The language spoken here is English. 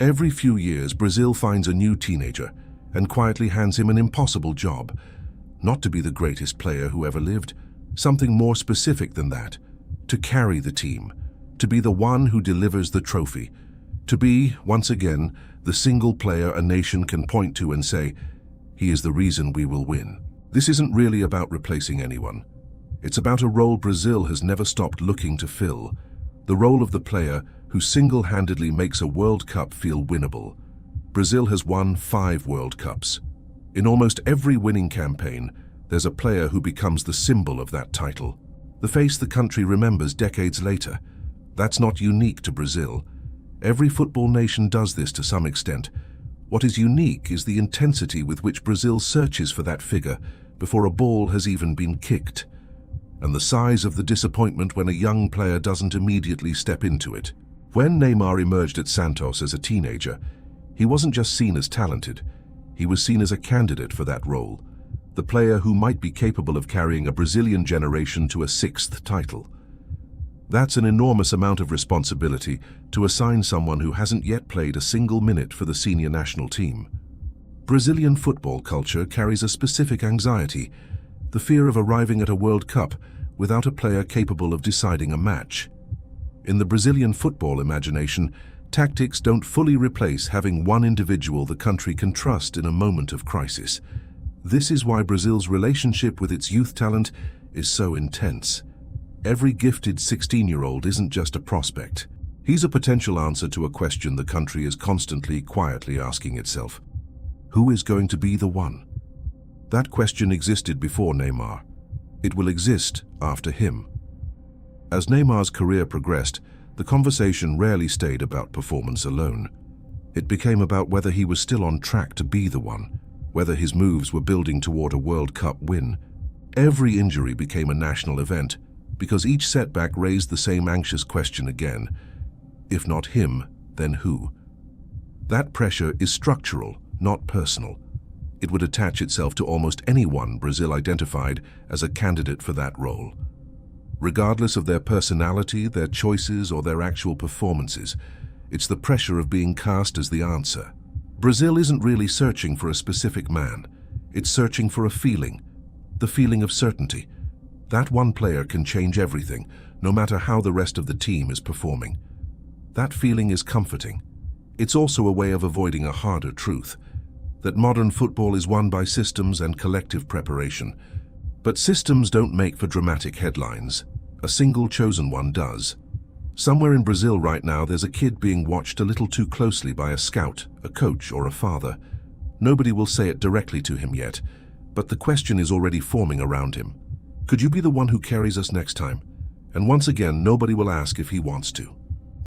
Every few years, Brazil finds a new teenager and quietly hands him an impossible job. Not to be the greatest player who ever lived, something more specific than that. To carry the team, to be the one who delivers the trophy, to be, once again, the single player a nation can point to and say, he is the reason we will win. This isn't really about replacing anyone. It's about a role Brazil has never stopped looking to fill, the role of the player who single-handedly makes a World Cup feel winnable. Brazil has won 5 World Cups. In almost every winning campaign, there's a player who becomes the symbol of that title, the face the country remembers decades later. That's not unique to Brazil. Every football nation does this to some extent. What is unique is the intensity with which Brazil searches for that figure before a ball has even been kicked, and the size of the disappointment when a young player doesn't immediately step into it. When Neymar emerged at Santos as a teenager, he wasn't just seen as talented, he was seen as a candidate for that role, the player who might be capable of carrying a Brazilian generation to a 6th title. That's an enormous amount of responsibility to assign someone who hasn't yet played a single minute for the senior national team. Brazilian football culture carries a specific anxiety, the fear of arriving at a World Cup without a player capable of deciding a match. In the Brazilian football imagination, tactics don't fully replace having one individual the country can trust in a moment of crisis. This is why Brazil's relationship with its youth talent is so intense. Every gifted 16-year-old isn't just a prospect. He's a potential answer to a question the country is constantly, quietly asking itself. Who is going to be the one? That question existed before Neymar. It will exist after him. As Neymar's career progressed, the conversation rarely stayed about performance alone. It became about whether he was still on track to be the one, whether his moves were building toward a World Cup win. Every injury became a national event, because each setback raised the same anxious question again. If not him, then who? That pressure is structural, not personal. It would attach itself to almost anyone Brazil identified as a candidate for that role. Regardless of their personality, their choices, or their actual performances, it's the pressure of being cast as the answer. Brazil isn't really searching for a specific man. It's searching for a feeling, the feeling of certainty. That one player can change everything, no matter how the rest of the team is performing. That feeling is comforting. It's also a way of avoiding a harder truth, that modern football is won by systems and collective preparation. But systems don't make for dramatic headlines. A single chosen one does. Somewhere in Brazil right now, there's a kid being watched a little too closely by a scout, a coach, or a father. Nobody will say it directly to him yet, but the question is already forming around him. Could you be the one who carries us next time? And once again, nobody will ask if he wants to.